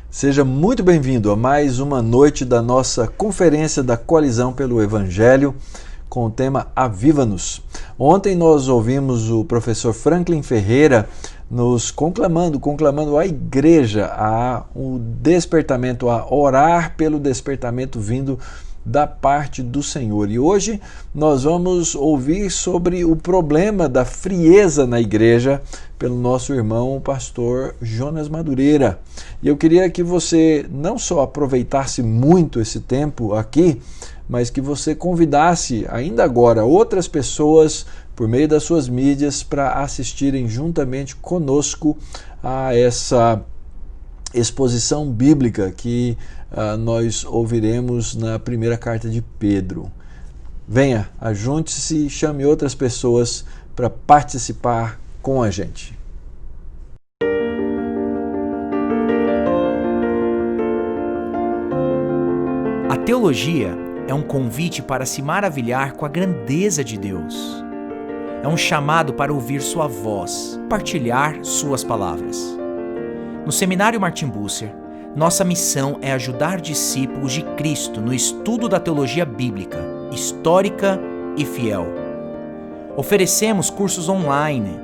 Seja muito bem-vindo a mais uma noite da nossa Conferência da Coalizão pelo Evangelho, com o tema Aviva-nos. Ontem nós ouvimos o professor Franklin Ferreira nos conclamando a igreja a um despertamento, a orar pelo despertamento vindo da parte do Senhor. E hoje nós vamos ouvir sobre o problema da frieza na igreja pelo nosso irmão, o pastor Jonas Madureira. E eu queria que você não só aproveitasse muito esse tempo aqui, mas que você convidasse ainda agora outras pessoas por meio das suas mídias para assistirem juntamente conosco a essa exposição bíblica que nós ouviremos na primeira carta de Pedro. Venha, ajunte-se e chame outras pessoas para participar com a gente. A teologia é um convite para se maravilhar com a grandeza de Deus. É um chamado para ouvir sua voz, partilhar suas palavras. No Seminário Martin Bucer, nossa missão é ajudar discípulos de Cristo no estudo da teologia bíblica, histórica e fiel. Oferecemos cursos online,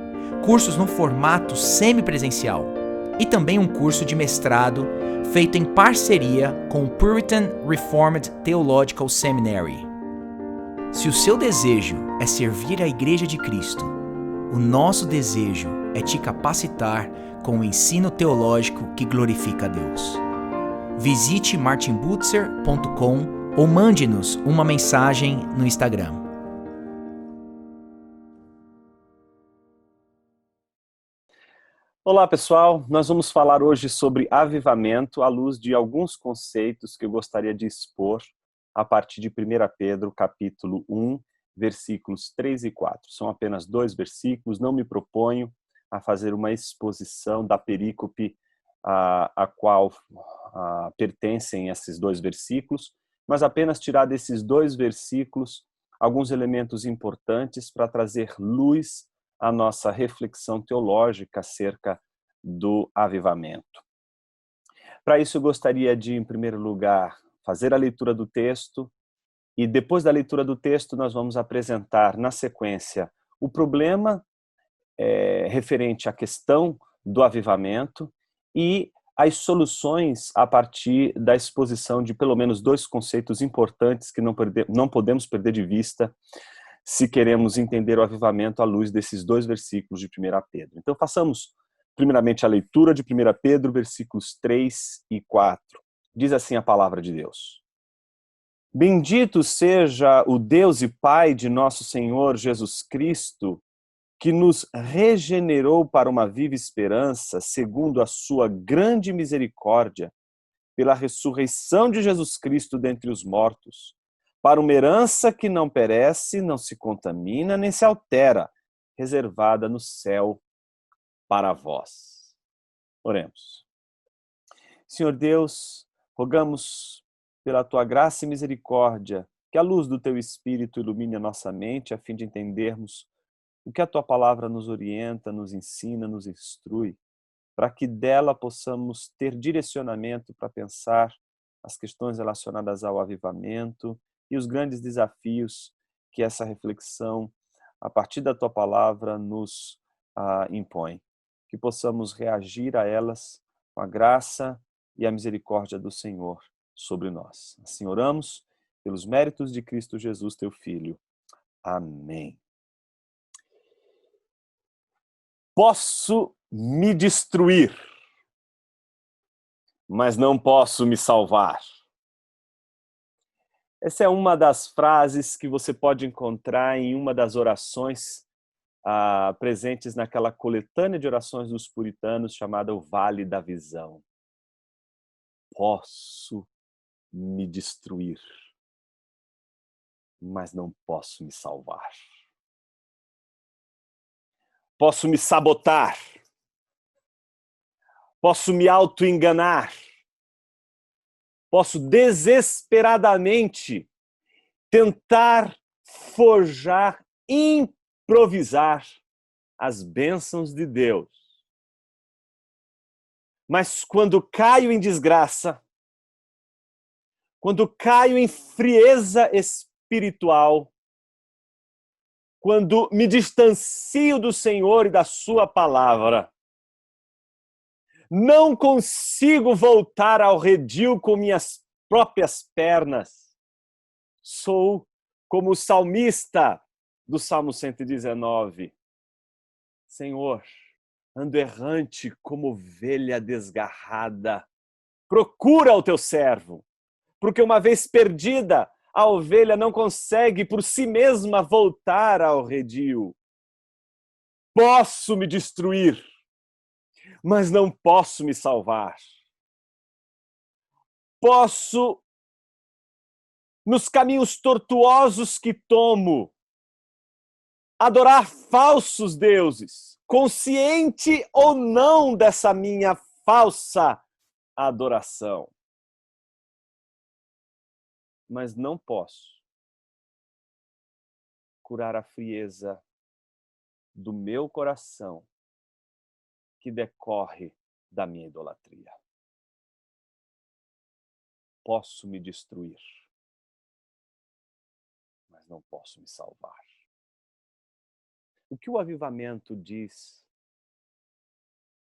cursos no formato semipresencial e também um curso de mestrado feito em parceria com o Puritan Reformed Theological Seminary. Se o seu desejo é servir a Igreja de Cristo, o nosso desejo é te capacitar com o ensino teológico que glorifica a Deus. Visite martinbutzer.com ou mande-nos uma mensagem no Instagram. Olá pessoal, nós vamos falar hoje sobre avivamento à luz de alguns conceitos que eu gostaria de expor a partir de 1 Pedro capítulo 1, versículos 3 e 4. São apenas 2 versículos, não me proponho a fazer uma exposição da perícope a qual pertencem esses 2 versículos, mas apenas tirar desses 2 versículos alguns elementos importantes para trazer luz à nossa reflexão teológica acerca do avivamento. Para isso eu gostaria de, em primeiro lugar, fazer a leitura do texto e depois da leitura do texto nós vamos apresentar na sequência o problema referente à questão do avivamento e as soluções a partir da exposição de pelo menos 2 conceitos importantes que não podemos perder de vista se queremos entender o avivamento à luz desses 2 versículos de 1 Pedro. Então façamos primeiramente a leitura de 1 Pedro, versículos 3 e 4. Diz assim a palavra de Deus. Bendito seja o Deus e Pai de nosso Senhor Jesus Cristo, que nos regenerou para uma viva esperança, segundo a sua grande misericórdia, pela ressurreição de Jesus Cristo dentre os mortos, para uma herança que não perece, não se contamina, nem se altera, reservada no céu para vós. Oremos. Senhor Deus, rogamos pela tua graça e misericórdia, que a luz do teu Espírito ilumine a nossa mente, a fim de entendermos o que a tua palavra nos orienta, nos ensina, nos instrui, para que dela possamos ter direcionamento para pensar as questões relacionadas ao avivamento e os grandes desafios que essa reflexão, a partir da tua palavra, nos impõe. Que possamos reagir a elas com a graça e a misericórdia do Senhor sobre nós. Assim oramos, pelos méritos de Cristo Jesus, teu Filho. Amém. Posso me destruir, mas não posso me salvar. Essa é uma das frases que você pode encontrar em uma das orações presentes naquela coletânea de orações dos puritanos chamada o Vale da Visão. Posso me destruir, mas não posso me salvar. Posso me sabotar, posso me auto-enganar, posso desesperadamente tentar forjar, improvisar as bênçãos de Deus. Mas quando caio em desgraça, quando caio em frieza espiritual, quando me distancio do Senhor e da sua palavra, não consigo voltar ao redil com minhas próprias pernas. Sou como o salmista do Salmo 119. Senhor, ando errante como ovelha desgarrada. Procura o teu servo, porque uma vez perdida, a ovelha não consegue por si mesma voltar ao redil. Posso me destruir, mas não posso me salvar. Posso, nos caminhos tortuosos que tomo, adorar falsos deuses, consciente ou não dessa minha falsa adoração. Mas não posso curar a frieza do meu coração que decorre da minha idolatria. Posso me destruir, mas não posso me salvar. O que o avivamento diz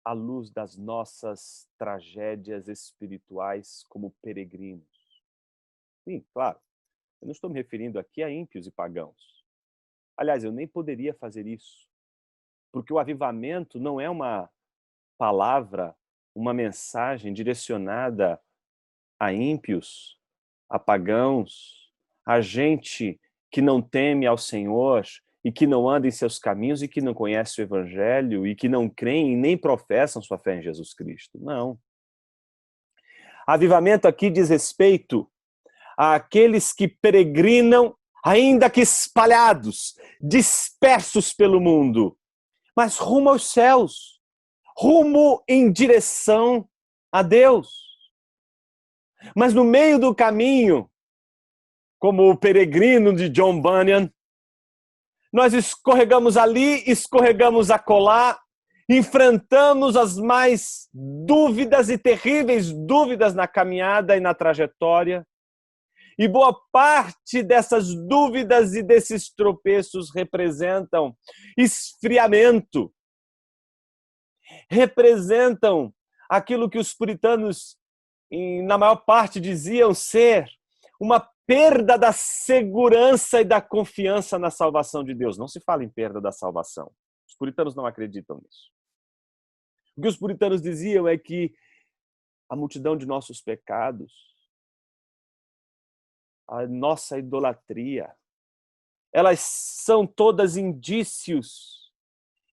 à luz das nossas tragédias espirituais como peregrinos? Sim, claro, eu não estou me referindo aqui a ímpios e pagãos. Aliás, eu nem poderia fazer isso, porque o avivamento não é uma palavra, uma mensagem direcionada a ímpios, a pagãos, a gente que não teme ao Senhor e que não anda em seus caminhos e que não conhece o Evangelho e que não creem e nem professam sua fé em Jesus Cristo. Não. Avivamento aqui diz respeito àqueles que peregrinam, ainda que espalhados, dispersos pelo mundo, mas rumo aos céus, rumo em direção a Deus. Mas no meio do caminho, como o peregrino de John Bunyan, nós escorregamos ali, escorregamos acolá, enfrentamos as mais dúvidas e terríveis dúvidas na caminhada e na trajetória. E boa parte dessas dúvidas e desses tropeços representam esfriamento, representam aquilo que os puritanos, na maior parte, diziam ser uma perda da segurança e da confiança na salvação de Deus. Não se fala em perda da salvação. Os puritanos não acreditam nisso. O que os puritanos diziam é que a multidão de nossos pecados, a nossa idolatria, elas são todas indícios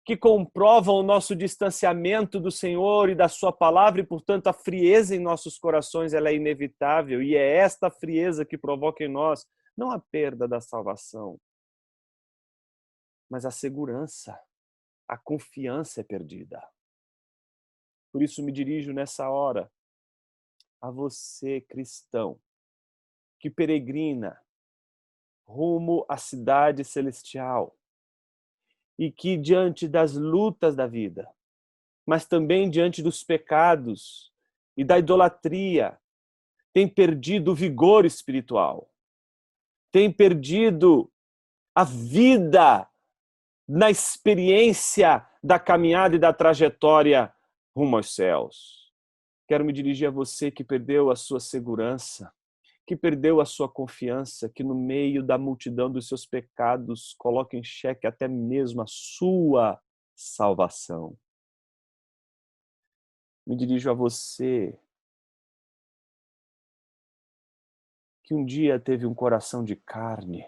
que comprovam o nosso distanciamento do Senhor e da sua palavra e, portanto, a frieza em nossos corações ela é inevitável e é esta frieza que provoca em nós não a perda da salvação, mas a segurança, a confiança é perdida. Por isso me dirijo nessa hora a você, cristão, que peregrina rumo à cidade celestial e que diante das lutas da vida, mas também diante dos pecados e da idolatria, tem perdido o vigor espiritual, tem perdido a vida na experiência da caminhada e da trajetória rumo aos céus. Quero me dirigir a você que perdeu a sua segurança, que perdeu a sua confiança, que no meio da multidão dos seus pecados coloca em xeque até mesmo a sua salvação. Me dirijo a você que um dia teve um coração de carne,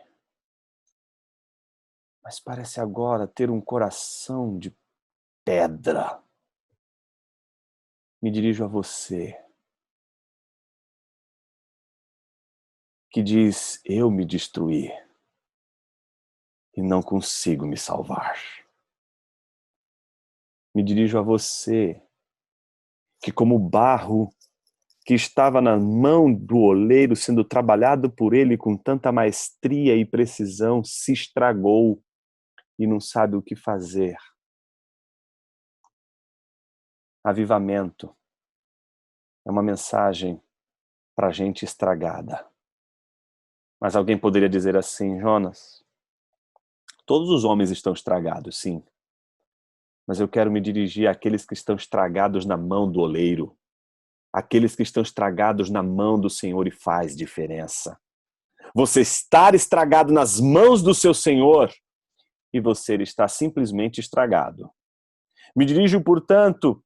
mas parece agora ter um coração de pedra. Me dirijo a você que diz: eu me destruí e não consigo me salvar. Me dirijo a você que, como barro que estava na mão do oleiro, sendo trabalhado por ele com tanta maestria e precisão, se estragou e não sabe o que fazer. Avivamento é uma mensagem para gente estragada. Mas alguém poderia dizer assim: Jonas, todos os homens estão estragados, sim. Mas eu quero me dirigir àqueles que estão estragados na mão do oleiro. Aqueles que estão estragados na mão do Senhor, e faz diferença. Você estar estragado nas mãos do seu Senhor e você está simplesmente estragado. Me dirijo, portanto,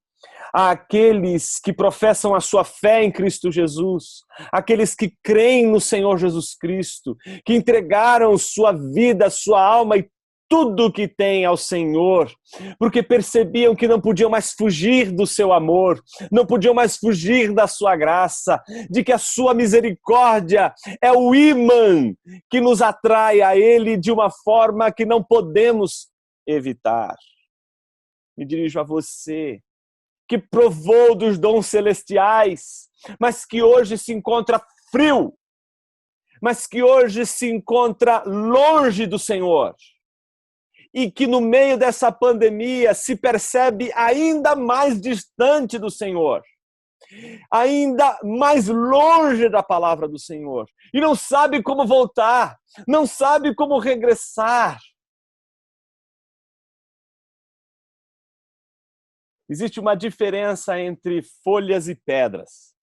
àqueles que professam a sua fé em Cristo Jesus, aqueles que creem no Senhor Jesus Cristo, que entregaram sua vida, sua alma e tudo que têm ao Senhor, porque percebiam que não podiam mais fugir do seu amor, não podiam mais fugir da sua graça, de que a sua misericórdia é o ímã que nos atrai a Ele de uma forma que não podemos evitar. Me dirijo a você, que provou dos dons celestiais, mas que hoje se encontra frio, mas que hoje se encontra longe do Senhor, e que no meio dessa pandemia se percebe ainda mais distante do Senhor, ainda mais longe da palavra do Senhor, e não sabe como voltar, não sabe como regressar. Existe uma diferença entre folhas e pedras.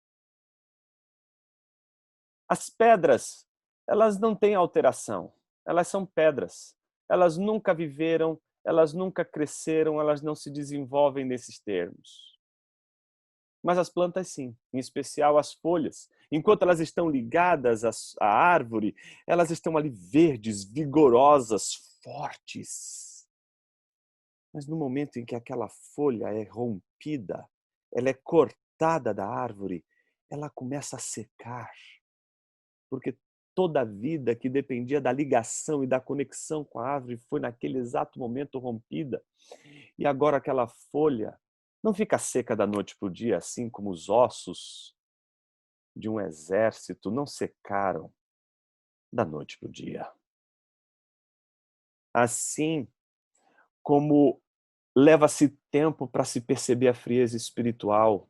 As pedras, elas não têm alteração, elas são pedras. Elas nunca viveram, elas nunca cresceram, elas não se desenvolvem nesses termos. Mas as plantas sim, em especial as folhas. Enquanto elas estão ligadas à árvore, elas estão ali verdes, vigorosas, fortes. Mas no momento em que aquela folha é rompida, ela é cortada da árvore, ela começa a secar. Porque toda a vida que dependia da ligação e da conexão com a árvore foi naquele exato momento rompida. E agora aquela folha não fica seca da noite para o dia, assim como os ossos de um exército não secaram da noite para o dia. Assim como leva-se tempo para se perceber a frieza espiritual,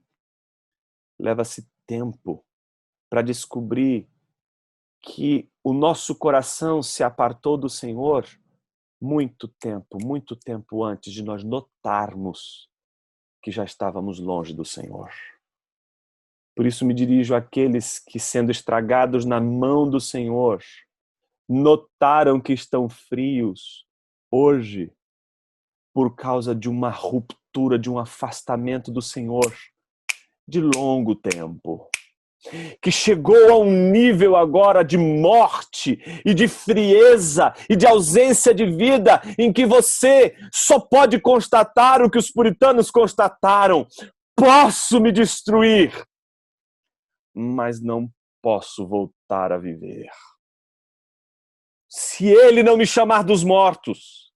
leva-se tempo para descobrir que o nosso coração se apartou do Senhor muito tempo antes de nós notarmos que já estávamos longe do Senhor. Por isso me dirijo àqueles que, sendo estragados na mão do Senhor, notaram que estão frios hoje por causa de uma ruptura, de um afastamento do Senhor de longo tempo. Que chegou a um nível agora de morte e de frieza e de ausência de vida, em que você só pode constatar o que os puritanos constataram: posso me destruir, mas não posso voltar a viver. Se ele não me chamar dos mortos,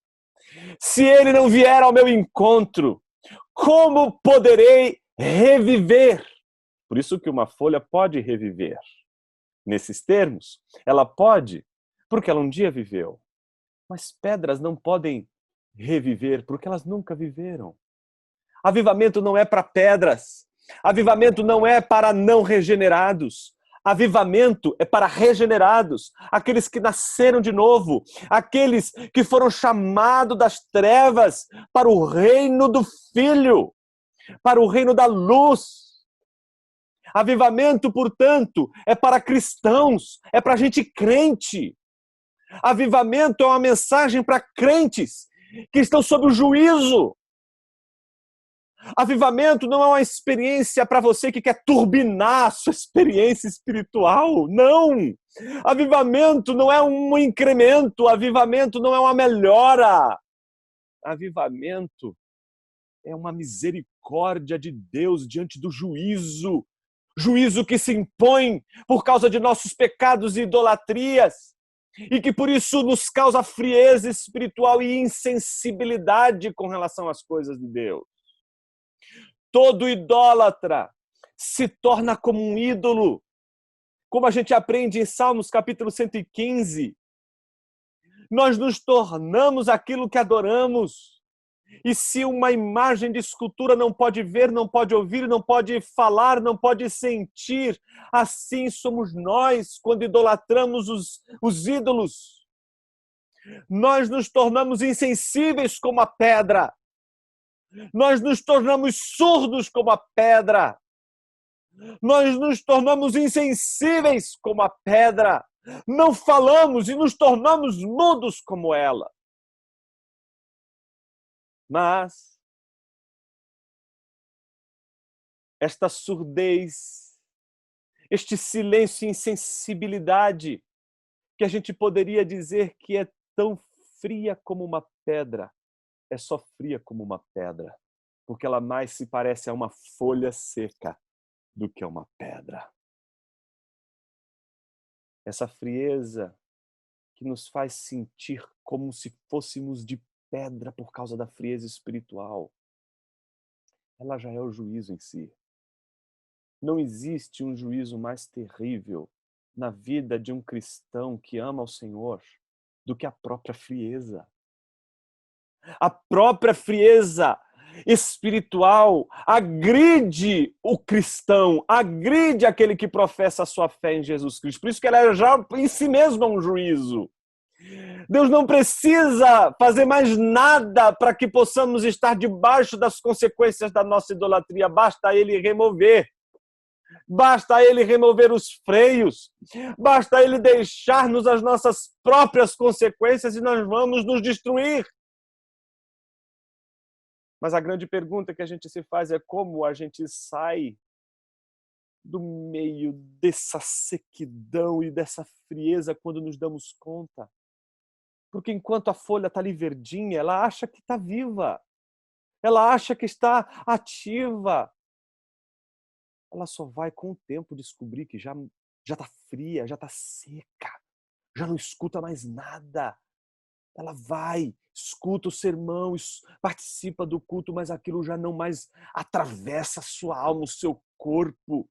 se ele não vier ao meu encontro, como poderei reviver? Por isso que uma folha pode reviver. Nesses termos, ela pode, porque ela um dia viveu. Mas pedras não podem reviver, porque elas nunca viveram. Avivamento não é para pedras. Avivamento não é para não regenerados. Avivamento é para regenerados, aqueles que nasceram de novo, aqueles que foram chamados das trevas para o reino do Filho, para o reino da luz. Avivamento, portanto, é para cristãos, é para gente crente. Avivamento é uma mensagem para crentes que estão sob o juízo. Avivamento não é uma experiência para você que quer turbinar a sua experiência espiritual. Não! Avivamento não é um incremento, avivamento não é uma melhora. Avivamento é uma misericórdia de Deus diante do juízo. Juízo que se impõe por causa de nossos pecados e idolatrias, e que por isso nos causa frieza espiritual e insensibilidade com relação às coisas de Deus. Todo idólatra se torna como um ídolo, como a gente aprende em Salmos capítulo 115. Nós nos tornamos aquilo que adoramos. E se uma imagem de escultura não pode ver, não pode ouvir, não pode falar, não pode sentir, assim somos nós quando idolatramos os ídolos. Nós nos tornamos insensíveis como a pedra. Nós nos tornamos surdos como a pedra. Nós nos tornamos insensíveis como a pedra. Não falamos e nos tornamos mudos como ela. Mas esta surdez, este silêncio e insensibilidade, que a gente poderia dizer que é tão fria como uma pedra, é só fria como uma pedra, porque ela mais se parece a uma folha seca do que a uma pedra. Essa frieza que nos faz sentir como se fôssemos de pedra por causa da frieza espiritual, ela já é o juízo em si. Não existe um juízo mais terrível na vida de um cristão que ama o Senhor do que a própria frieza. A própria frieza espiritual agride o cristão, agride aquele que professa a sua fé em Jesus Cristo. Por isso que ela é já em si mesma um juízo. Deus não precisa fazer mais nada para que possamos estar debaixo das consequências da nossa idolatria. Basta Ele remover. Basta Ele remover os freios. Basta Ele deixar-nos as nossas próprias consequências e nós vamos nos destruir. Mas a grande pergunta que a gente se faz é como a gente sai do meio dessa sequidão e dessa frieza quando nos damos conta. Porque enquanto a folha está ali verdinha, ela acha que está viva. Ela acha que está ativa. Ela só vai com o tempo descobrir que já está fria, já está seca, já não escuta mais nada. Ela vai, escuta o sermão, participa do culto, mas aquilo já não mais atravessa a sua alma, o seu corpo.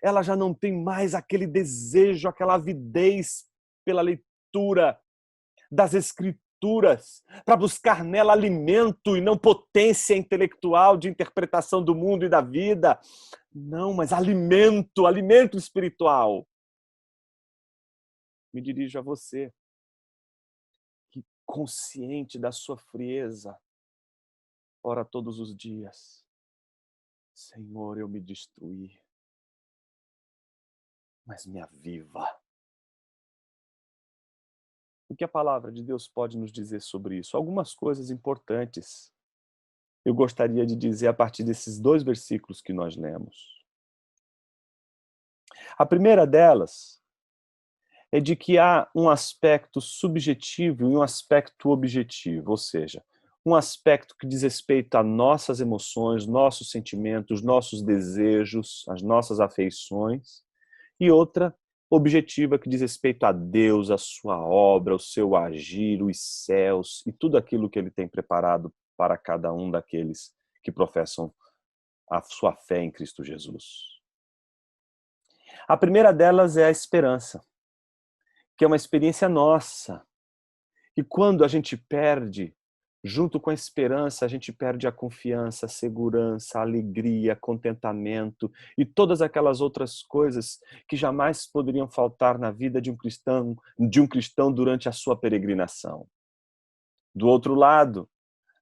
Ela já não tem mais aquele desejo, aquela avidez pela leitura das Escrituras, para buscar nela alimento e não potência intelectual de interpretação do mundo e da vida. Não, mas alimento espiritual. Me dirijo a você, que consciente da sua frieza, ora todos os dias: Senhor, eu me destruí, mas me aviva. O que a palavra de Deus pode nos dizer sobre isso? Algumas coisas importantes eu gostaria de dizer a partir desses 2 versículos que nós lemos. A primeira delas é de que há um aspecto subjetivo e um aspecto objetivo, ou seja, um aspecto que diz respeito a nossas emoções, nossos sentimentos, nossos desejos, as nossas afeições, e outra objetiva que diz respeito a Deus, a sua obra, o seu agir, os céus e tudo aquilo que Ele tem preparado para cada um daqueles que professam a sua fé em Cristo Jesus. A primeira delas é a esperança, que é uma experiência nossa. E quando a gente perde, junto com a esperança, a gente perde a confiança, a segurança, a alegria, contentamento e todas aquelas outras coisas que jamais poderiam faltar na vida de um cristão durante a sua peregrinação. Do outro lado,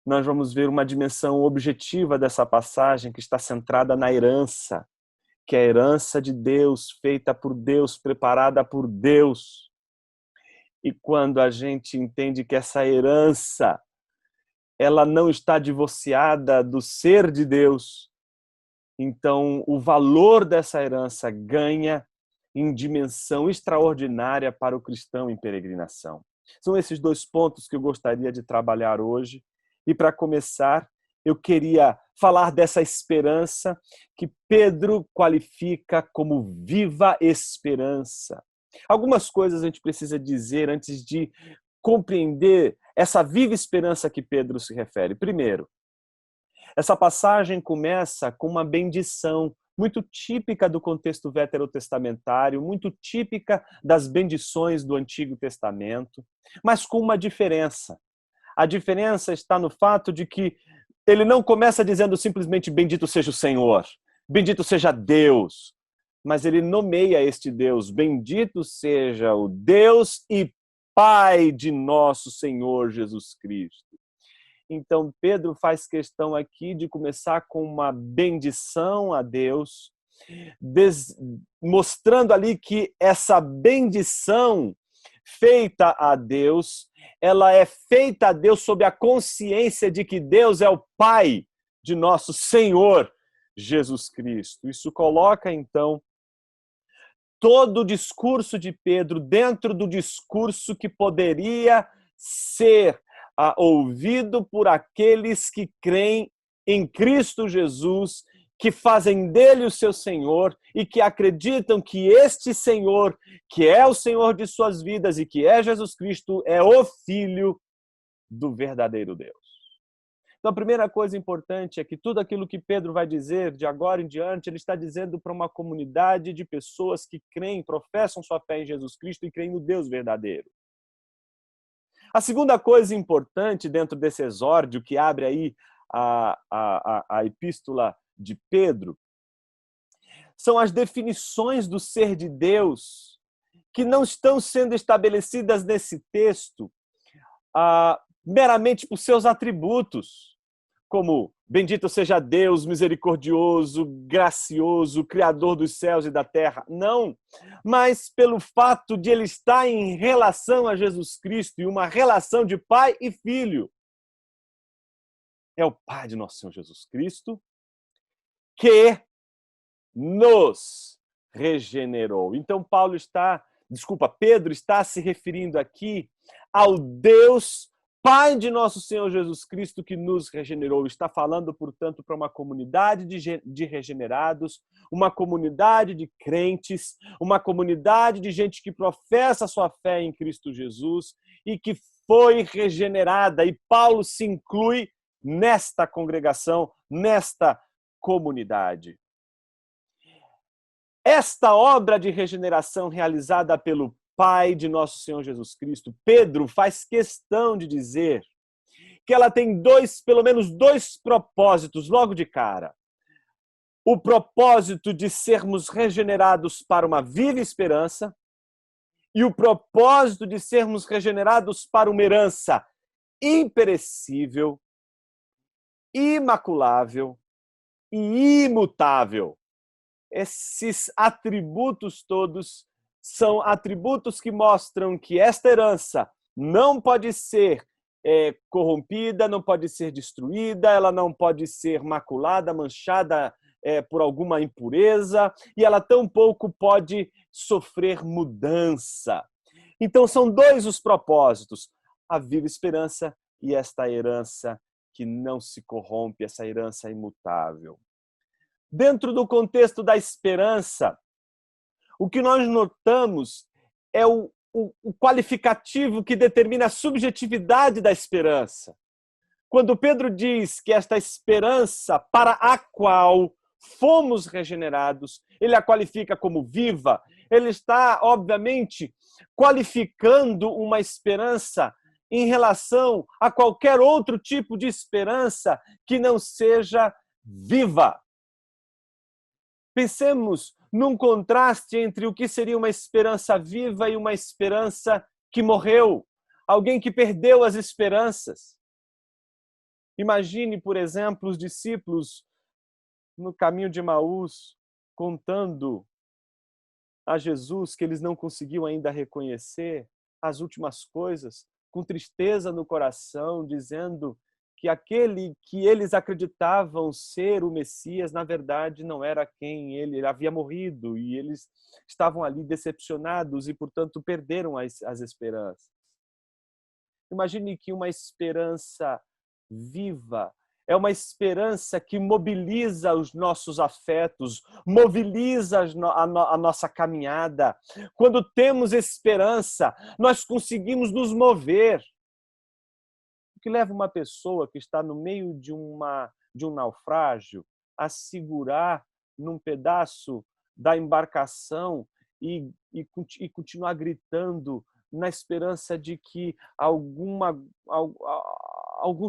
nós vamos ver uma dimensão objetiva dessa passagem que está centrada na herança, que é a herança de Deus, feita por Deus, preparada por Deus. E quando a gente entende que essa herança ela não está divorciada do ser de Deus, então o valor dessa herança ganha em dimensão extraordinária para o cristão em peregrinação. São esses 2 pontos que eu gostaria de trabalhar hoje. E para começar, eu queria falar dessa esperança que Pedro qualifica como viva esperança. Algumas coisas a gente precisa dizer antes de compreender essa viva esperança que Pedro se refere. Primeiro, essa passagem começa com uma bendição muito típica do contexto veterotestamentário, muito típica das bendições do Antigo Testamento, mas com uma diferença. A diferença está no fato de que ele não começa dizendo simplesmente bendito seja o Senhor, bendito seja Deus, mas ele nomeia este Deus, bendito seja o Deus e Pai de nosso Senhor Jesus Cristo. Então Pedro faz questão aqui de começar com uma bendição a Deus, mostrando ali que essa bendição feita a Deus, ela é feita a Deus sob a consciência de que Deus é o Pai de nosso Senhor Jesus Cristo. Isso coloca, então, todo o discurso de Pedro dentro do discurso que poderia ser ouvido por aqueles que creem em Cristo Jesus, que fazem dele o seu Senhor e que acreditam que este Senhor, que é o Senhor de suas vidas e que é Jesus Cristo, é o Filho do verdadeiro Deus. Então, a primeira coisa importante é que tudo aquilo que Pedro vai dizer de agora em diante, ele está dizendo para uma comunidade de pessoas que creem, professam sua fé em Jesus Cristo e creem no Deus verdadeiro. A segunda coisa importante dentro desse exórdio que abre aí a epístola de Pedro são as definições do ser de Deus que não estão sendo estabelecidas nesse texto meramente por seus atributos, como bendito seja Deus, misericordioso, gracioso, criador dos céus e da terra. Não, mas pelo fato de ele estar em relação a Jesus Cristo e uma relação de pai e filho. É o Pai de nosso Senhor Jesus Cristo que nos regenerou. Então Pedro está se referindo aqui ao Deus Pai de nosso Senhor Jesus Cristo que nos regenerou. Está falando, portanto, para uma comunidade de regenerados, uma comunidade de crentes, uma comunidade de gente que professa sua fé em Cristo Jesus e que foi regenerada. E Paulo se inclui nesta congregação, nesta comunidade. Esta obra de regeneração realizada pelo Pai de nosso Senhor Jesus Cristo, Pedro faz questão de dizer que ela tem pelo menos dois propósitos logo de cara. O propósito de sermos regenerados para uma viva esperança e o propósito de sermos regenerados para uma herança imperecível, imaculável e imutável. Esses atributos todos são atributos que mostram que esta herança não pode ser corrompida, não pode ser destruída, ela não pode ser maculada, manchada por alguma impureza, e ela tampouco pode sofrer mudança. Então são dois os propósitos, a viva esperança e esta herança que não se corrompe, essa herança imutável. Dentro do contexto da esperança, o que nós notamos é o qualificativo que determina a subjetividade da esperança. Quando Pedro diz que esta esperança para a qual fomos regenerados, ele a qualifica como viva, ele está, obviamente, qualificando uma esperança em relação a qualquer outro tipo de esperança que não seja viva. Pensemos num contraste entre o que seria uma esperança viva e uma esperança que morreu. Alguém que perdeu as esperanças. Imagine, por exemplo, os discípulos no caminho de Emaús contando a Jesus que eles não conseguiam ainda reconhecer as últimas coisas, com tristeza no coração, dizendo que aquele que eles acreditavam ser o Messias, na verdade, não era quem ele havia morrido, e eles estavam ali decepcionados e, portanto, perderam as esperanças. Imagine que uma esperança viva é uma esperança que mobiliza os nossos afetos, mobiliza a nossa caminhada. Quando temos esperança, nós conseguimos nos mover. O que leva uma pessoa que está no meio de um naufrágio a segurar num pedaço da embarcação e continuar gritando na esperança de que algum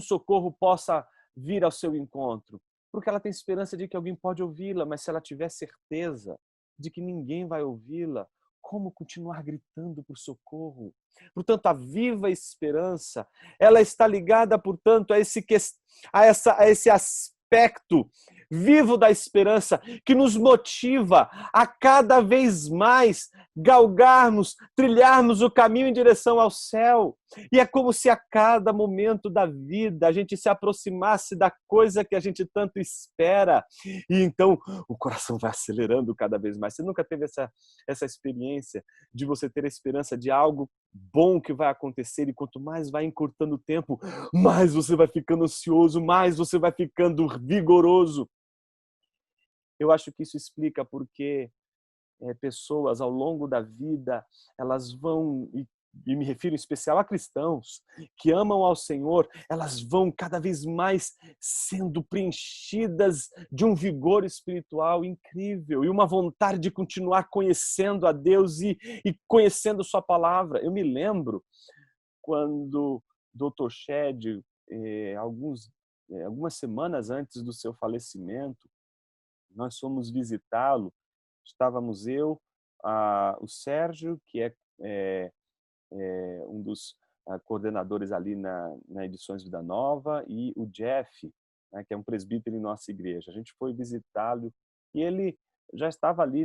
socorro possa vir ao seu encontro? Porque ela tem esperança de que alguém pode ouvi-la, mas se ela tiver certeza de que ninguém vai ouvi-la, como continuar gritando por socorro? Portanto, a viva esperança, ela está ligada, portanto, a esse aspecto vivo da esperança que nos motiva a cada vez mais galgarmos, trilharmos o caminho em direção ao céu. E é como se a cada momento da vida a gente se aproximasse da coisa que a gente tanto espera. E então o coração vai acelerando cada vez mais. Você nunca teve essa experiência de você ter a esperança de algo bom que vai acontecer, e quanto mais vai encurtando o tempo, mais você vai ficando ansioso, mais você vai ficando vigoroso. Eu acho que isso explica porque pessoas ao longo da vida, elas vão, e me refiro em especial a cristãos, que amam ao Senhor, elas vão cada vez mais sendo preenchidas de um vigor espiritual incrível e uma vontade de continuar conhecendo a Deus e conhecendo sua palavra. Eu me lembro quando Dr. Shedd, algumas semanas antes do seu falecimento, nós fomos visitá-lo. Estávamos eu, o Sérgio, que é um dos coordenadores ali na Edições Vida Nova, e o Jeff, né, que é um presbítero em nossa igreja. A gente foi visitá-lo e ele já estava ali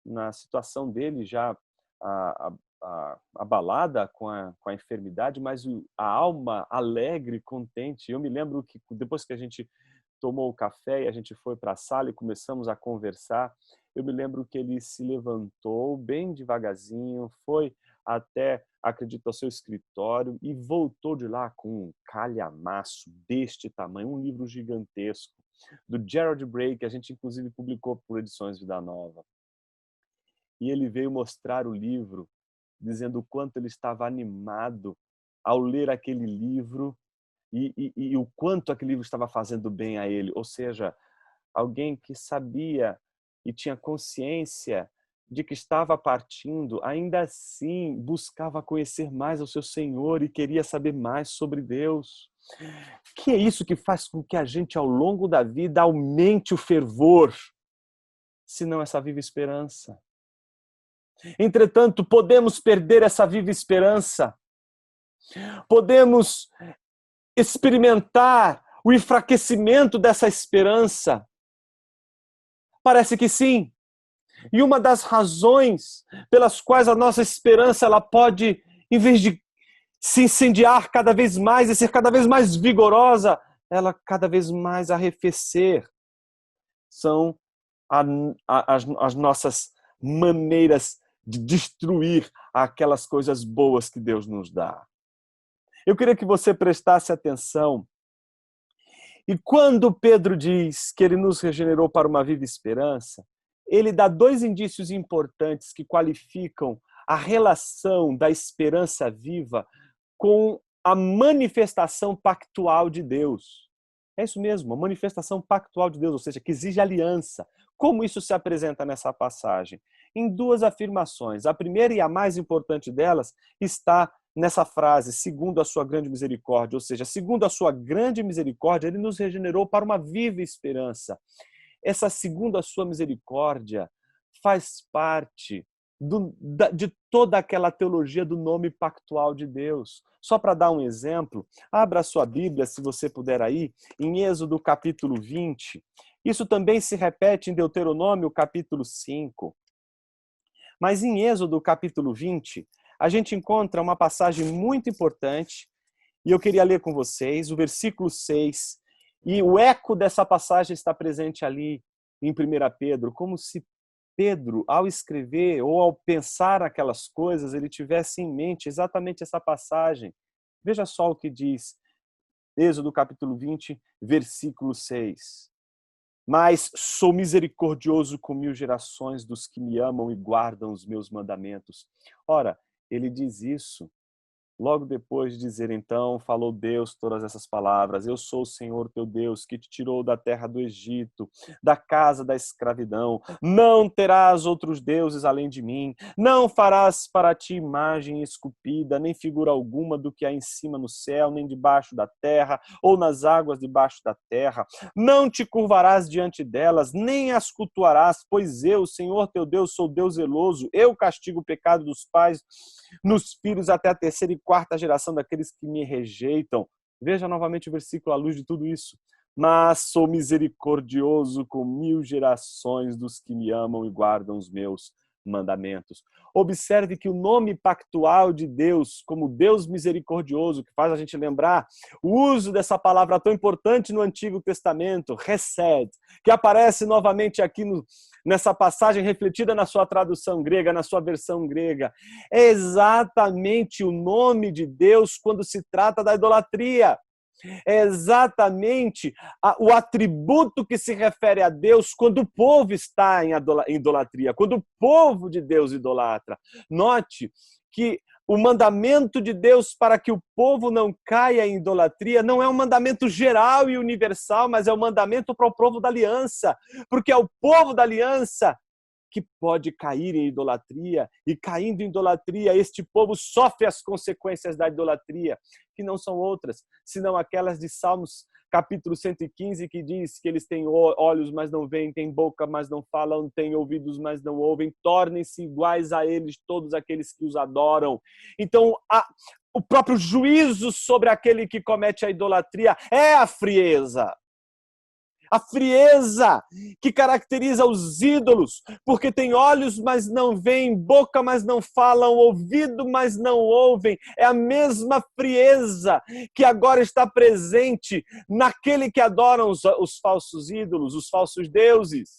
na situação dele, já abalada com a enfermidade, mas a alma alegre, contente. Eu me lembro que depois que a gente tomou o café e a gente foi para a sala e começamos a conversar, eu me lembro que ele se levantou bem devagarzinho, foi até, acredito, ao seu escritório e voltou de lá com um calhamaço deste tamanho, um livro gigantesco, do Gerald Bray, que a gente inclusive publicou por Edições Vida Nova. E ele veio mostrar o livro, dizendo o quanto ele estava animado ao ler aquele livro e o quanto aquele livro estava fazendo bem a ele. Ou seja, alguém que sabia e tinha consciência de que estava partindo, ainda assim buscava conhecer mais ao seu Senhor e queria saber mais sobre Deus. Que é isso que faz com que a gente, ao longo da vida, aumente o fervor, senão essa viva esperança. Entretanto, podemos perder essa viva esperança. Podemos experimentar o enfraquecimento dessa esperança. Parece que sim. E uma das razões pelas quais a nossa esperança ela pode, em vez de se incendiar cada vez mais e ser cada vez mais vigorosa, ela cada vez mais arrefecer, são as nossas maneiras de destruir aquelas coisas boas que Deus nos dá. Eu queria que você prestasse atenção. E quando Pedro diz que ele nos regenerou para uma viva esperança, ele dá dois indícios importantes que qualificam a relação da esperança viva com a manifestação pactual de Deus. É isso mesmo, a manifestação pactual de Deus, ou seja, que exige aliança. Como isso se apresenta nessa passagem? Em duas afirmações. A primeira e a mais importante delas está nessa frase, segundo a sua grande misericórdia, ou seja, segundo a sua grande misericórdia, ele nos regenerou para uma viva esperança. Essa segundo a sua misericórdia faz parte de toda aquela teologia do nome pactual de Deus. Só para dar um exemplo, abra a sua Bíblia, se você puder aí, em Êxodo capítulo 20. Isso também se repete em Deuteronômio capítulo 5. Mas em Êxodo capítulo 20, a gente encontra uma passagem muito importante, e eu queria ler com vocês o versículo 6, e o eco dessa passagem está presente ali em 1 Pedro, como se Pedro, ao escrever ou ao pensar aquelas coisas, ele tivesse em mente exatamente essa passagem. Veja só o que diz Êxodo capítulo 20, versículo 6. Mas sou misericordioso com 1000 gerações dos que me amam e guardam os meus mandamentos. Ora, ele diz isso Logo depois de dizer então, falou Deus todas essas palavras: Eu sou o Senhor teu Deus, que te tirou da terra do Egito, da casa da escravidão. Não terás outros deuses além de mim. Não farás para ti imagem esculpida, nem figura alguma do que há em cima no céu, nem debaixo da terra, ou nas águas debaixo da terra. Não te curvarás diante delas, nem as cultuarás, pois eu, o Senhor teu Deus, sou Deus zeloso. Eu castigo o pecado dos pais nos filhos até a terceira e quarta geração daqueles que me rejeitam. Veja novamente o versículo à luz de tudo isso. Mas sou misericordioso com 1000 gerações dos que me amam e guardam os meus mandamentos. Observe que o nome pactual de Deus, como Deus misericordioso, que faz a gente lembrar o uso dessa palavra tão importante no Antigo Testamento, Hesed, que aparece novamente aqui nessa passagem refletida na sua tradução grega, na sua versão grega. É exatamente o nome de Deus quando se trata da idolatria. É exatamente o atributo que se refere a Deus quando o povo está em idolatria, quando o povo de Deus idolatra. Note que o mandamento de Deus para que o povo não caia em idolatria não é um mandamento geral e universal, mas é um mandamento para o povo da aliança, porque é o povo da aliança que pode cair em idolatria, e caindo em idolatria, este povo sofre as consequências da idolatria, que não são outras, senão aquelas de Salmos capítulo 115, que diz que eles têm olhos, mas não veem, têm boca, mas não falam, têm ouvidos, mas não ouvem, tornem-se iguais a eles todos aqueles que os adoram. Então, o próprio juízo sobre aquele que comete a idolatria é a frieza. A frieza que caracteriza os ídolos, porque tem olhos, mas não veem, boca, mas não falam, ouvido, mas não ouvem. É a mesma frieza que agora está presente naquele que adoram os falsos ídolos, os falsos deuses.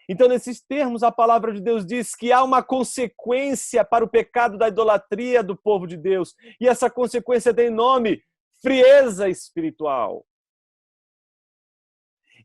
Então, nesses termos, a palavra de Deus diz que há uma consequência para o pecado da idolatria do povo de Deus. E essa consequência tem nome: frieza espiritual.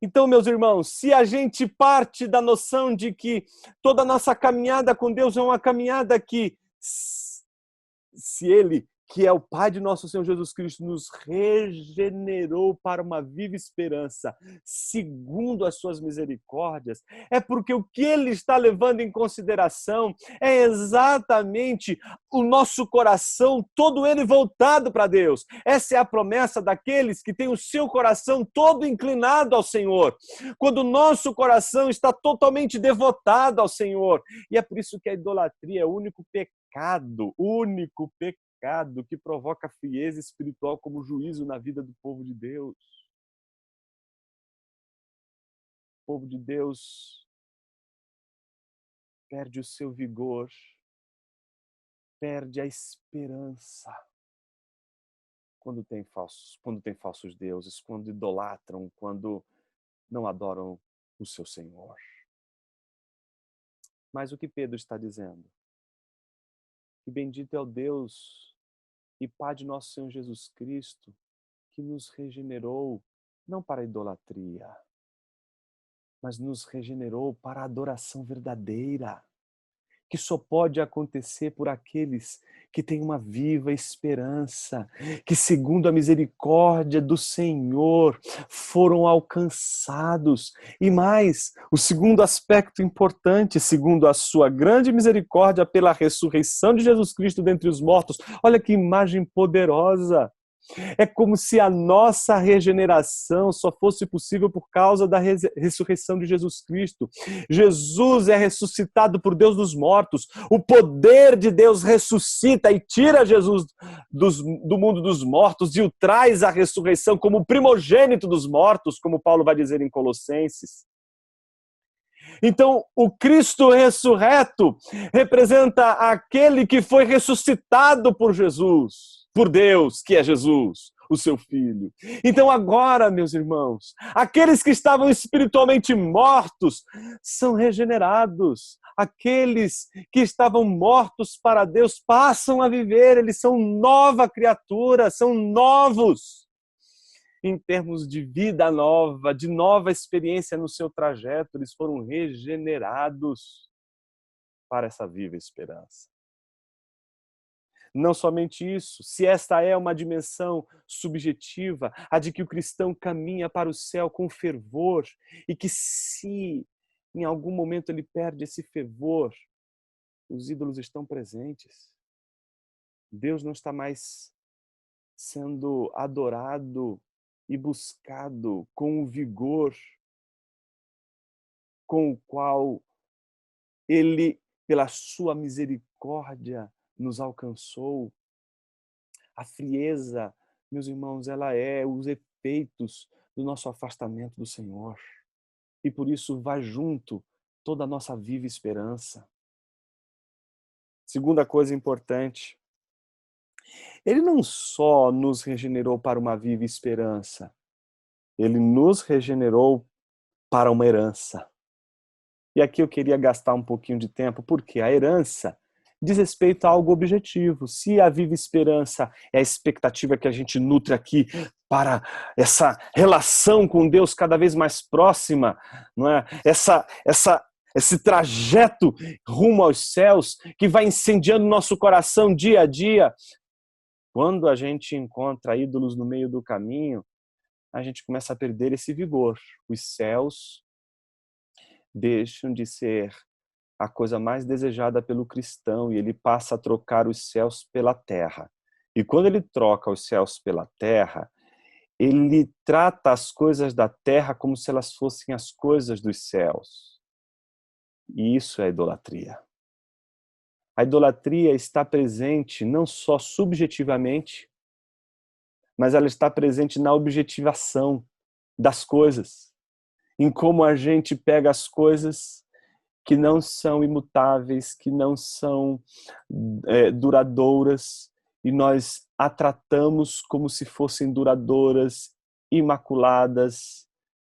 Então, meus irmãos, se a gente parte da noção de que toda a nossa caminhada com Deus é uma caminhada que, se Ele, que é o Pai de nosso Senhor Jesus Cristo, nos regenerou para uma viva esperança, segundo as suas misericórdias, é porque o que Ele está levando em consideração é exatamente o nosso coração, todo ele voltado para Deus. Essa é a promessa daqueles que têm o seu coração todo inclinado ao Senhor. Quando o nosso coração está totalmente devotado ao Senhor. E é por isso que a idolatria é o único pecado que provoca frieza espiritual como juízo na vida do povo de Deus. O povo de Deus perde o seu vigor, perde a esperança quando tem falsos deuses, quando idolatram, quando não adoram o seu Senhor. Mas o que Pedro está dizendo? Que bendito é o Deus e Pai de nosso Senhor Jesus Cristo, que nos regenerou não para a idolatria, mas nos regenerou para a adoração verdadeira, que só pode acontecer por aqueles que têm uma viva esperança, que segundo a misericórdia do Senhor foram alcançados. E mais, o segundo aspecto importante, segundo a sua grande misericórdia pela ressurreição de Jesus Cristo dentre os mortos. Olha que imagem poderosa! É como se a nossa regeneração só fosse possível por causa da ressurreição de Jesus Cristo. Jesus é ressuscitado por Deus dos mortos. O poder de Deus ressuscita e tira Jesus do mundo dos mortos e o traz à ressurreição como primogênito dos mortos, como Paulo vai dizer em Colossenses. Então, o Cristo ressurreto representa aquele que foi ressuscitado por Jesus, por Deus, que é Jesus, o seu Filho. Então agora, meus irmãos, aqueles que estavam espiritualmente mortos são regenerados. Aqueles que estavam mortos para Deus passam a viver, eles são nova criatura, são novos em termos de vida nova, de nova experiência no seu trajeto, eles foram regenerados para essa viva esperança. Não somente isso, se esta é uma dimensão subjetiva, a de que o cristão caminha para o céu com fervor, e que se em algum momento ele perde esse fervor, os ídolos estão presentes. Deus não está mais sendo adorado e buscado com o vigor com o qual Ele, pela sua misericórdia, nos alcançou. A frieza, meus irmãos, ela é os efeitos do nosso afastamento do Senhor. E por isso vai junto toda a nossa viva esperança. Segunda coisa importante, Ele não só nos regenerou para uma viva esperança, Ele nos regenerou para uma herança. E aqui eu queria gastar um pouquinho de tempo, porque a herança diz respeito a algo objetivo. Se a viva esperança é a expectativa que a gente nutre aqui para essa relação com Deus cada vez mais próxima, não é? Esse trajeto rumo aos céus que vai incendiando nosso coração dia a dia. Quando a gente encontra ídolos no meio do caminho, a gente começa a perder esse vigor. Os céus deixam de ser a coisa mais desejada pelo cristão e ele passa a trocar os céus pela terra. E quando ele troca os céus pela terra, ele trata as coisas da terra como se elas fossem as coisas dos céus. E isso é idolatria. A idolatria está presente não só subjetivamente, mas ela está presente na objetivação das coisas, em como a gente pega as coisas que não são imutáveis, que não são duradouras, e nós a tratamos como se fossem duradouras, imaculadas,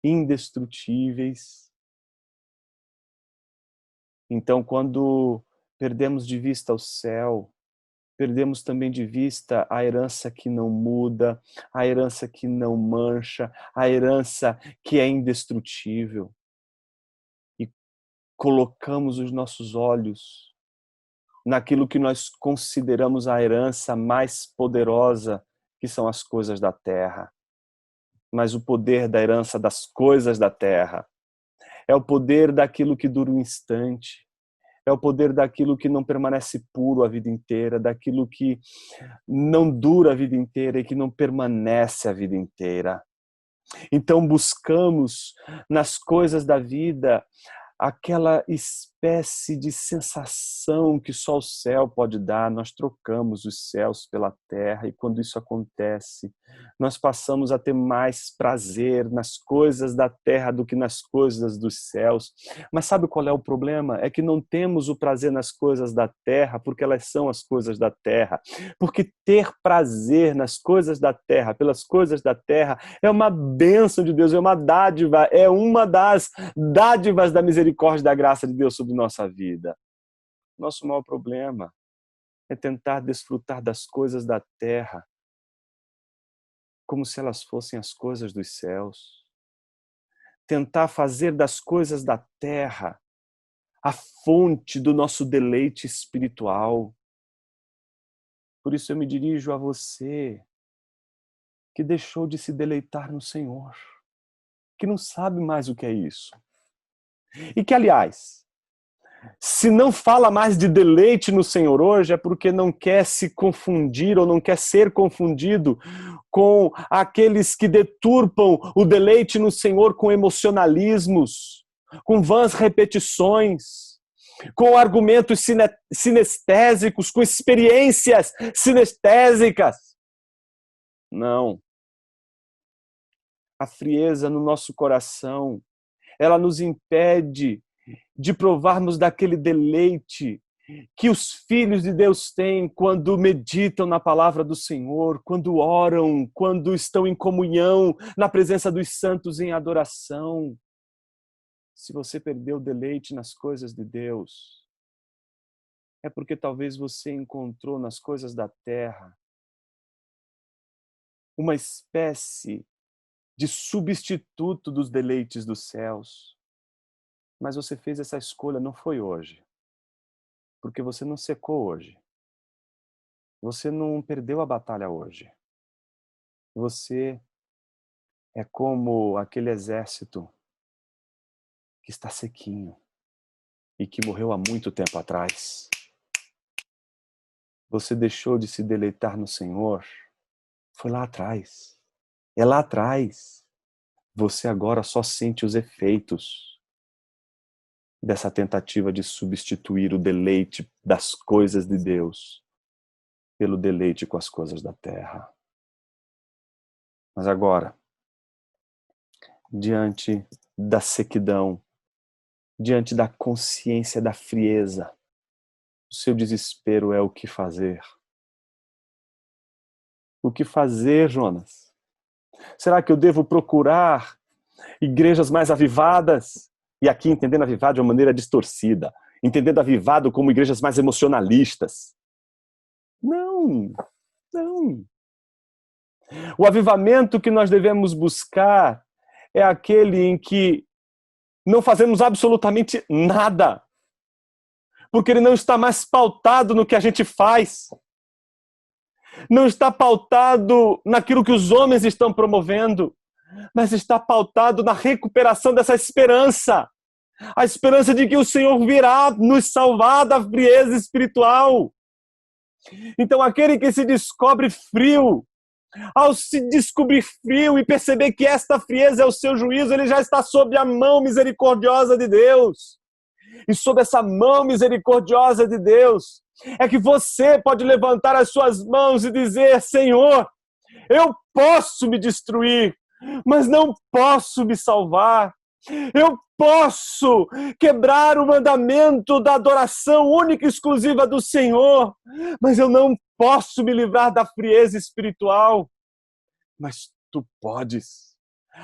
indestrutíveis. Então, quando perdemos de vista o céu, perdemos também de vista a herança que não muda, a herança que não mancha, a herança que é indestrutível. E colocamos os nossos olhos naquilo que nós consideramos a herança mais poderosa, que são as coisas da terra. Mas o poder da herança das coisas da terra é o poder daquilo que dura um instante, é o poder daquilo que não permanece puro a vida inteira, daquilo que não dura a vida inteira e que não permanece a vida inteira. Então buscamos nas coisas da vida aquela espécie de sensação que só o céu pode dar. Nós trocamos os céus pela terra e quando isso acontece, nós passamos a ter mais prazer nas coisas da terra do que nas coisas dos céus. Mas sabe qual é o problema? É que não temos o prazer nas coisas da terra porque elas são as coisas da terra. Porque ter prazer nas coisas da terra, pelas coisas da terra, é uma bênção de Deus, é uma dádiva, é uma das dádivas da misericórdia e da graça de Deus sobre nossa vida. Nosso maior problema é tentar desfrutar das coisas da terra como se elas fossem as coisas dos céus. Tentar fazer das coisas da terra a fonte do nosso deleite espiritual. Por isso eu me dirijo a você que deixou de se deleitar no Senhor, que não sabe mais o que é isso. E que, aliás, se não fala mais de deleite no Senhor hoje, é porque não quer se confundir ou não quer ser confundido com aqueles que deturpam o deleite no Senhor com emocionalismos, com vãs repetições, com argumentos sinestésicos, com experiências sinestésicas. Não. A frieza no nosso coração, ela nos impede de provarmos daquele deleite que os filhos de Deus têm quando meditam na palavra do Senhor, quando oram, quando estão em comunhão, na presença dos santos em adoração. Se você perdeu o deleite nas coisas de Deus, é porque talvez você encontrou nas coisas da terra uma espécie de substituto dos deleites dos céus. Mas você fez essa escolha, não foi hoje. Porque você não secou hoje. Você não perdeu a batalha hoje. Você é como aquele exército que está sequinho e que morreu há muito tempo atrás. Você deixou de se deleitar no Senhor. Foi lá atrás. É lá atrás. Você agora só sente os efeitos dessa tentativa de substituir o deleite das coisas de Deus pelo deleite com as coisas da terra. Mas agora, diante da sequidão, diante da consciência da frieza, o seu desespero é o que fazer. O que fazer, Jonas? Será que eu devo procurar igrejas mais avivadas? E aqui entendendo avivado de uma maneira distorcida, entendendo avivado como igrejas mais emocionalistas. Não, não. O avivamento que nós devemos buscar é aquele em que não fazemos absolutamente nada, porque ele não está mais pautado no que a gente faz, não está pautado naquilo que os homens estão promovendo, mas está pautado na recuperação dessa esperança, a esperança de que o Senhor virá nos salvar da frieza espiritual. Então aquele que se descobre frio, ao se descobrir frio e perceber que esta frieza é o seu juízo, ele já está sob a mão misericordiosa de Deus. E sob essa mão misericordiosa de Deus, é que você pode levantar as suas mãos e dizer: Senhor, eu posso me destruir, mas não posso me salvar. Eu posso quebrar o mandamento da adoração única e exclusiva do Senhor, mas eu não posso me livrar da frieza espiritual. Mas tu podes.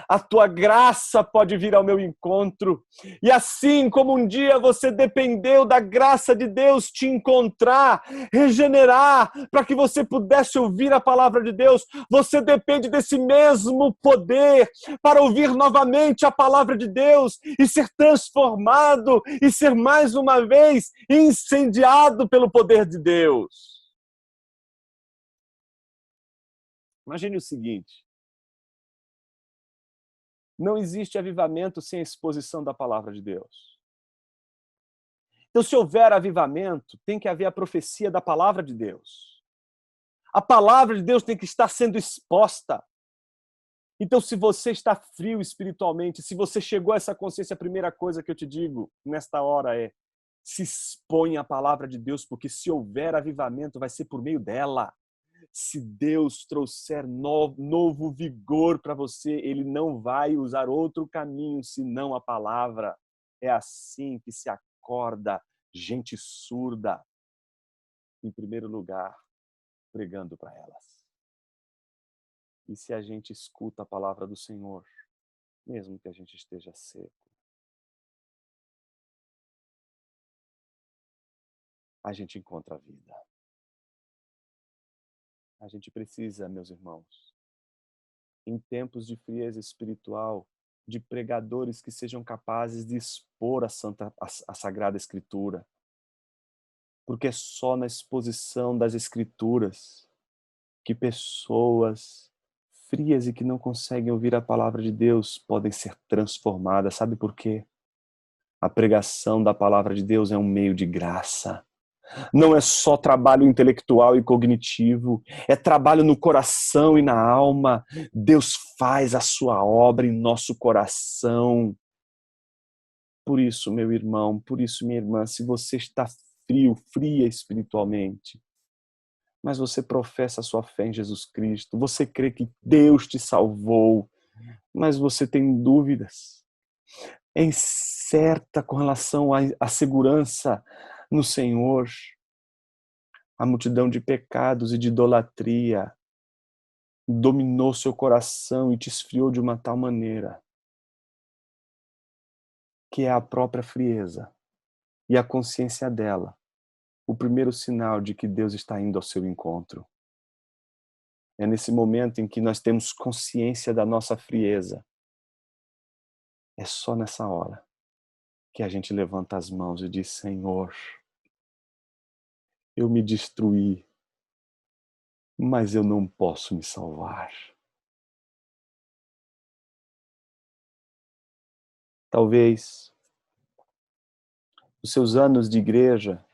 A tua graça pode vir ao meu encontro. E assim como um dia você dependeu da graça de Deus te encontrar, regenerar, para que você pudesse ouvir a palavra de Deus, você depende desse mesmo poder para ouvir novamente a palavra de Deus e ser transformado e ser mais uma vez incendiado pelo poder de Deus. Imagine o seguinte: não existe avivamento sem a exposição da palavra de Deus. Então, se houver avivamento, tem que haver a profecia da palavra de Deus. A palavra de Deus tem que estar sendo exposta. Então, se você está frio espiritualmente, se você chegou a essa consciência, a primeira coisa que eu te digo nesta hora é: se expõe à palavra de Deus, porque se houver avivamento, vai ser por meio dela. Se Deus trouxer novo vigor para você, Ele não vai usar outro caminho senão a palavra. É assim que se acorda gente surda, em primeiro lugar, pregando para elas. E se a gente escuta a palavra do Senhor, mesmo que a gente esteja seco, a gente encontra a vida. A gente precisa, meus irmãos, em tempos de frieza espiritual, de pregadores que sejam capazes de expor a Sagrada Escritura. Porque é só na exposição das Escrituras que pessoas frias e que não conseguem ouvir a palavra de Deus podem ser transformadas. Sabe por quê? A pregação da palavra de Deus é um meio de graça. Não é só trabalho intelectual e cognitivo, é trabalho no coração e na alma. Deus faz a sua obra em nosso coração. Por isso, meu irmão, por isso, minha irmã, se você está fria espiritualmente, mas você professa a sua fé em Jesus Cristo, você crê que Deus te salvou, mas você tem dúvidas, é incerta com relação à segurança no Senhor, a multidão de pecados e de idolatria dominou seu coração e te esfriou de uma tal maneira que é a própria frieza e a consciência dela o primeiro sinal de que Deus está indo ao seu encontro. É nesse momento em que nós temos consciência da nossa frieza. É só nessa hora que a gente levanta as mãos e diz: Senhor, eu me destruí, mas eu não posso me salvar. Talvez os seus anos de igreja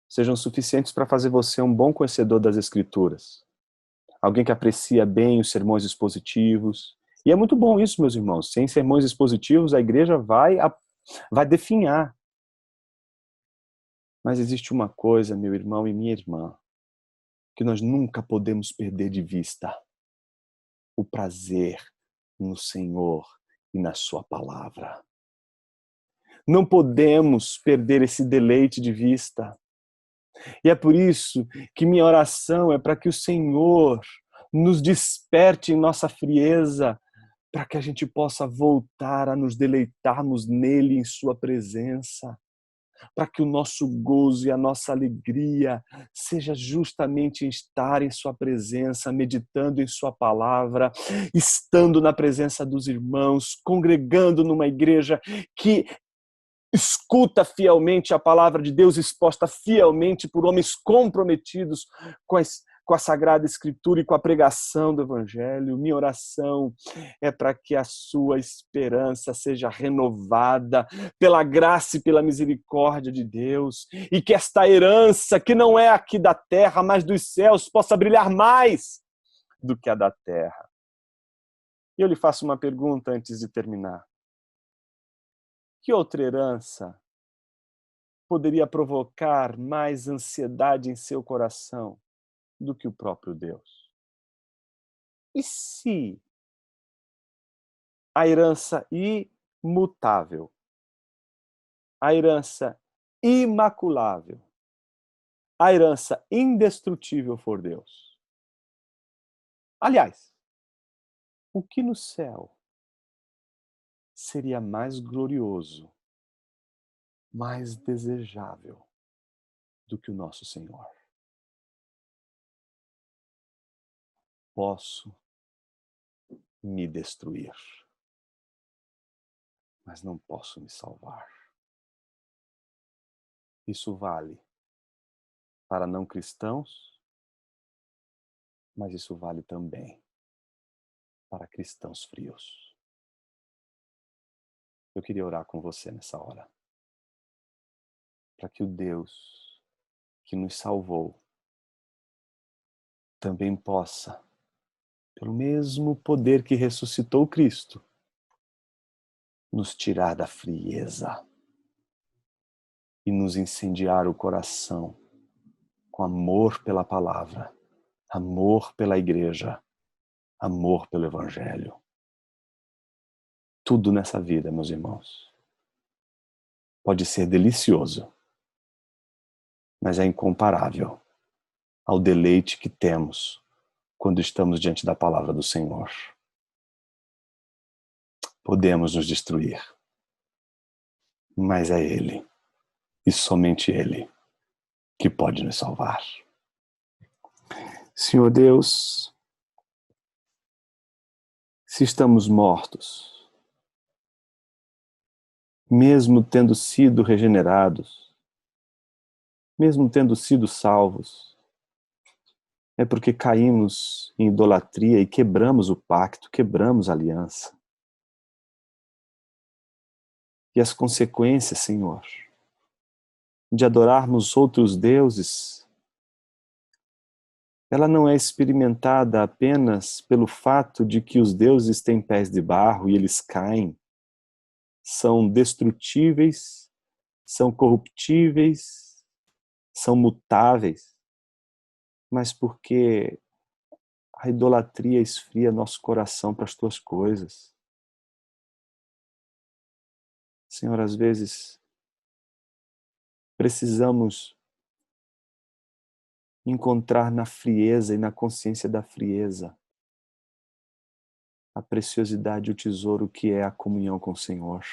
sejam suficientes para fazer você um bom conhecedor das Escrituras. Alguém que aprecia bem os sermões expositivos. E é muito bom isso, meus irmãos. Sem sermões expositivos, a igreja vai definhar. Mas existe uma coisa, meu irmão e minha irmã, que nós nunca podemos perder de vista: o prazer no Senhor e na sua palavra. Não podemos perder esse deleite de vista. E é por isso que minha oração é para que o Senhor nos desperte em nossa frieza, para que a gente possa voltar a nos deleitarmos nele, em sua presença, para que o nosso gozo e a nossa alegria seja justamente em estar em sua presença, meditando em sua palavra, estando na presença dos irmãos, congregando numa igreja que escuta fielmente a palavra de Deus exposta fielmente por homens comprometidos com a Sagrada Escritura e com a pregação do Evangelho. Minha oração é para que a sua esperança seja renovada pela graça e pela misericórdia de Deus, e que esta herança, que não é aqui da terra, mas dos céus, possa brilhar mais do que a da terra. E eu lhe faço uma pergunta antes de terminar. Que outra herança poderia provocar mais ansiedade em seu coração do que o próprio Deus? E se a herança imutável, a herança imaculável, a herança indestrutível for Deus? Aliás, o que no céu seria mais glorioso, mais desejável do que o nosso Senhor? Posso me destruir, mas não posso me salvar. Isso vale para não cristãos, mas isso vale também para cristãos frios. Eu queria orar com você nessa hora, para que o Deus que nos salvou também possa, pelo mesmo poder que ressuscitou Cristo, nos tirar da frieza e nos incendiar o coração com amor pela palavra, amor pela igreja, amor pelo Evangelho. Tudo nessa vida, meus irmãos, pode ser delicioso, mas é incomparável ao deleite que temos quando estamos diante da palavra do Senhor. Podemos nos destruir, mas é Ele, e somente Ele, que pode nos salvar. Senhor Deus, se estamos mortos, mesmo tendo sido regenerados, mesmo tendo sido salvos, é porque caímos em idolatria e quebramos o pacto, quebramos a aliança. E as consequências, Senhor, de adorarmos outros deuses, ela não é experimentada apenas pelo fato de que os deuses têm pés de barro e eles caem, são destrutíveis, são corruptíveis, são mutáveis, mas porque a idolatria esfria nosso coração para as tuas coisas. Senhor, às vezes precisamos encontrar na frieza e na consciência da frieza a preciosidade e o tesouro que é a comunhão com o Senhor.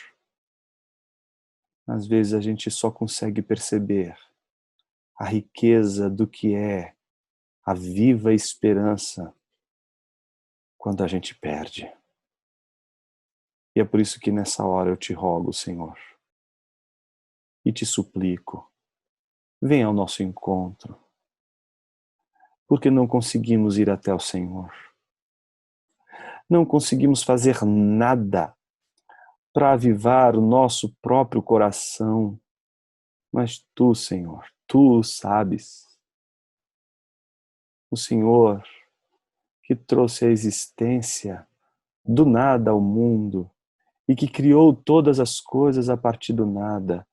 Às vezes a gente só consegue perceber a riqueza do que é a viva esperança quando a gente perde. E é por isso que nessa hora eu te rogo, Senhor, e te suplico, venha ao nosso encontro. porque não conseguimos ir até o Senhor. Não conseguimos fazer nada para avivar o nosso próprio coração. Mas Tu, Senhor, Tu sabes. O Senhor que trouxe a existência do nada ao mundo e que criou todas as coisas a partir do nada,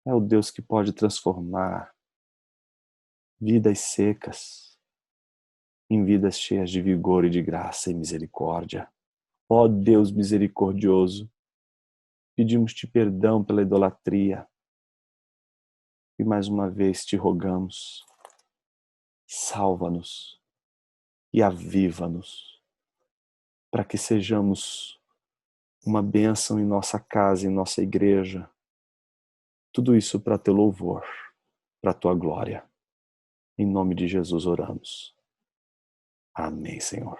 é o Deus que pode transformar vidas secas em vidas cheias de vigor e de graça e misericórdia. Ó Deus misericordioso, pedimos-te perdão pela idolatria e mais uma vez te rogamos, salva-nos e aviva-nos para que sejamos uma bênção em nossa casa, em nossa igreja. Tudo isso para teu louvor, para a tua glória. Em nome de Jesus oramos. Amém, Senhor.